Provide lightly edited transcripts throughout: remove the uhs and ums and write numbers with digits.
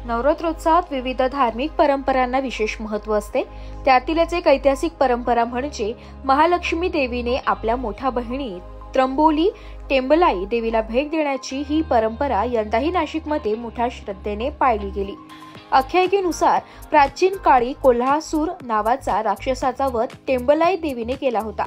नवरात्रोत्सवात विविध धार्मिक परंपरांना विशेष महत्त्व असते। त्यातीलच एक ऐतिहासिक परंपरा म्हणजे महालक्ष्मी देवीने आपल्या मोठ्या बहिणी त्रंबोली टेंबलाई देवीला भेट देण्याची ही परंपरा यंदाही नाशिकमध्ये मोठ्या श्रद्धेने पाळली गेली। आख्यायिकेनुसार प्राचीन काळी कोल्हासूर नावाचा राक्षसाचा वध टेंबलाई देवीने केला होता।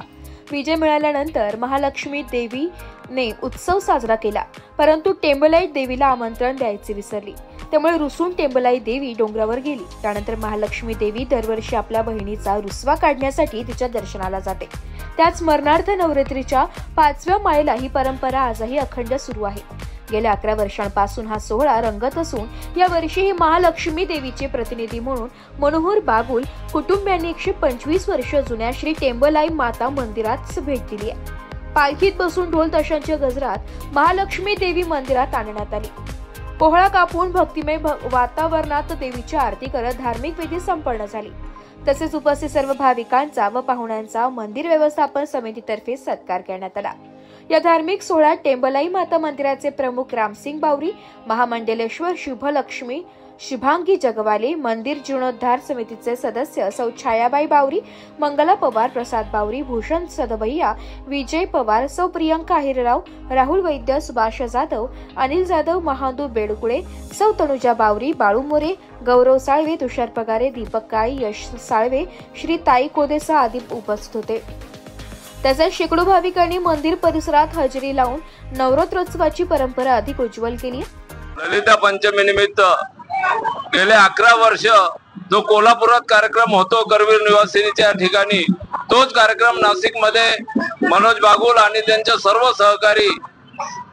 विजय मिळाल्यानंतर महालक्ष्मी देवीने उत्सव साजरा केला, परंतु टेंबलाई देवीला आमंत्रण द्यायचे विसरली। त्यामुळे रुसून टेंबलाई देवी डोंगरावर गेली। त्यानंतर महालक्ष्मी देवी दरवर्षी आपल्या बहिणीचा रुसवा काढण्यासाठी तिच्या दर्शनाला जाते। त्याच स्मरणार्थ नवरात्रीच्या 5व्या माळेला ही परंपरा आजही अखंड सुरू आहे। गेल्या 11 वर्षांपासून हा सोहळा रंगत असून या वर्षीही महालक्ष्मी देवीचे प्रतिनिधी म्हणून मनोहर बागुल कुटुंबियांनी 125 वर्ष जुन्या श्री टेंबलाई माता मंदिरात भेट दिली आहे। पालखीत बसून ढोल ताशांच्या गजरात महालक्ष्मी देवी मंदिरात आणण्यात आली। पोहळा कापून भक्तिमय वातावरणात देवीची आरती करत धार्मिक विधी संपन्न झाली। तसेच उपस्थित सर्व भाविकांचा व पाहुण्यांचा मंदिर व्यवस्थापन समितीतर्फे सत्कार करण्यात आला। या धार्मिक सोहळ्यात टेंबलाई माता मंदिराचे प्रमुख रामसिंग बावरी, महामंडलेश्वर शुभलक्ष्मी शुभांगी जगवाले, मंदिर जीर्णोद्धार समितीचे सदस्य सौ छायाबाई बावरी, मंगला पवार, प्रसाद बावरी, भूषण सदभैया, विजय पवार, सौ प्रियंका हिरराव, राहुल वैद्य, सुभाष जाधव, अनिल जाधव, महादू बेडकुळे, सौ तनुजा बावरी, बाळू मोरे, गौरव साळवे, तुषार पगारे, दीपक काळे, यश साळवे, श्री ताई कोदेसा आदी उपस्थित होते। तसेच शेकडो भाविकांनी मंदिर परिसरात हजेरी लावून नवरात्रोत्सवाची परंपरा अधिक उज्ज्वल केली। ललिता पंचमी निमित्त गेले 11 वर्ष जो कोल्हापुरात कार्यक्रम होतो करवीर निवासिनीच्या ठिकाणी, तोच कार्यक्रम नाशिक मध्ये मनोज बागुल आणि त्यांच्या सर्व सहकारी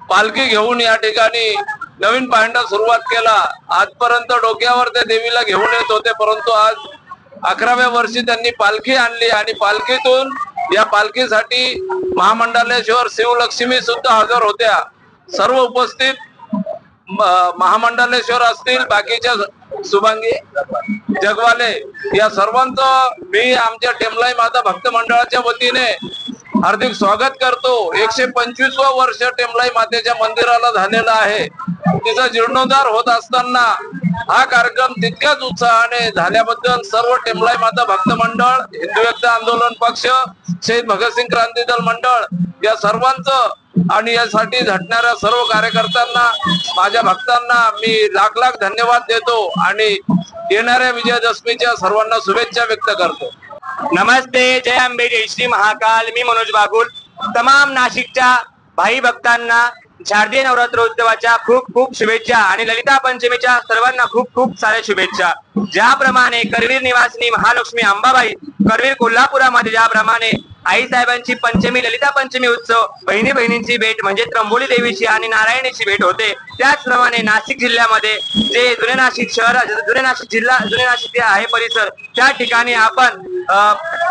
पालखी घेऊन या ठिकाणी नवीन पायंडा सुरुवात केला। आजपर्यंत डोक्यावर ते देवीला घेऊन येत होते, परंतु आज 11व्या वर्षी त्यांनी पालखी आणली आणि पालखीतून या पालखीसाठी महामंडलेश्वर शिवलक्ष्मी सुद्धा हजर होत्या। सर्व उपस्थित महामंडलेश्वर असतील, बाकीच्या शुभांगी जगवाले, या सर्वांचं मी आमच्या टेंबलाई माता भक्त मंडळाच्या वतीने हार्दिक स्वागत करतो। 125वा वर्ष टेंबलाई मातेच्या मंदिराला झालेला आहे। तिचा जीर्णोद्धार होत असताना हा कार्यक्रम तितक्याच उत्साहाने झाल्याबद्दल सर्व टेंबलाई माता भक्त मंडळ, हिंदू एकता आंदोलन पक्ष, शहीद भगतसिंग क्रांती दल मंडळ या सर्वांचं आणि यासाठी झटणाऱ्या सर्व कार्यकर्त्यांना, माझ्या भक्तांना मी लाख लाख धन्यवाद देतो आणि येणाऱ्या विजयादशमीच्या सर्वांना शुभेच्छा व्यक्त करतो। नमस्ते, जय अंबे, जय श्री महाकाल। मी मनोज बागुल तमाम नाशिकच्या भाई भक्तांना शारदीय नवरात्रोत्सवाच्या खूप खूप शुभेच्छा आणि ललिता पंचमीच्या सर्वांना खूप खूप साऱ्या शुभेच्छा। ज्याप्रमाणे करवीर निवासिनी महालक्ष्मी अंबाबाई करवीर कोल्हापुरामध्ये ज्याप्रमाणे आई साहेबांची पंचमी ललिता पंचमी उत्सव बहिणी बहिणींची भेट म्हणजे त्रंबोली देवीची आणि नारायणीची भेट होते, त्याचप्रमाणे नाशिक जिल्ह्यामध्ये जे जुने नाशिक शहर, जुने नाशिक जिल्हा, जुने नाशिक आहे परिसर, त्या ठिकाणी आपण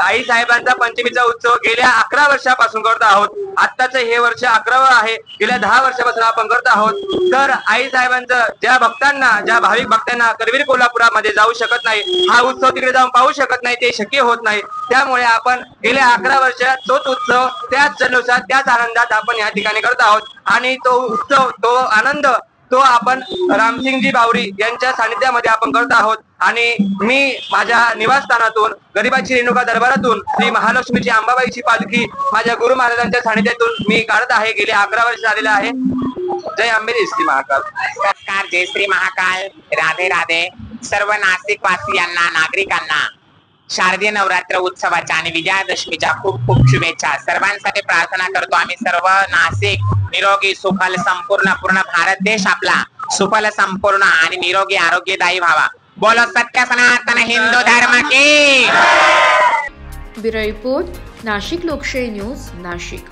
आई साहेबांचा पंचमीचा उत्सव गेल्या 11 वर्षापासून करत आहोत। आत्ताच हे वर्ष 11वं आहे। गेल्या 10 वर्षापासून आपण करत आहोत। तर आई साहेबांचं ज्या भक्तांना, ज्या भाविक भक्तांना करवीर कोल्हापुरामध्ये जाऊ शकत नाही, हा उत्सव तिकडे जाऊन पाहू शकत नाही, ते शक्य होत नाही, त्यामुळे आपण गेल्या 11 वर्षात तोच उत्सव त्याच जल्लोषात त्याच आनंदात आपण या ठिकाणी करत आहोत आणि तो उत्सव, तो आनंद, तो आपण रामसिंगजी बावरी यांच्या सानिध्यामध्ये आपण करत आहोत। आणि मी माझ्या निवासस्थानातून गरिबाची रेणुका दरबारातून श्री महालक्ष्मीची अंबाबाईची पालखी माझ्या गुरु महाराजांच्या सानिध्यातून मी काढत आहे। गेले 11 वर्ष झालेले आहे। जय अंबे, जय श्री महाकाल। नमस्कार, जय श्री महाकाल, राधे राधे। सर्व नाशिक वासियांना, नागरिकांना शारदीय नवरात्र उत्सवाच्या आणि विजयादशमीच्या खूप खूप शुभेच्छा। सर्वांसाठी प्रार्थना करतो आम्ही सर्व नाशिक निरोगी, सुफल, संपूर्ण, पूर्ण भारत देश आपला सुफल, संपूर्ण आणि निरोगी आरोग्यदायी व्हावा। बोलो सत्य सनातन हिंदू धर्म की। ब्युरो रिपोर्ट, नाशिक लोकशाही न्यूज, नाशिक।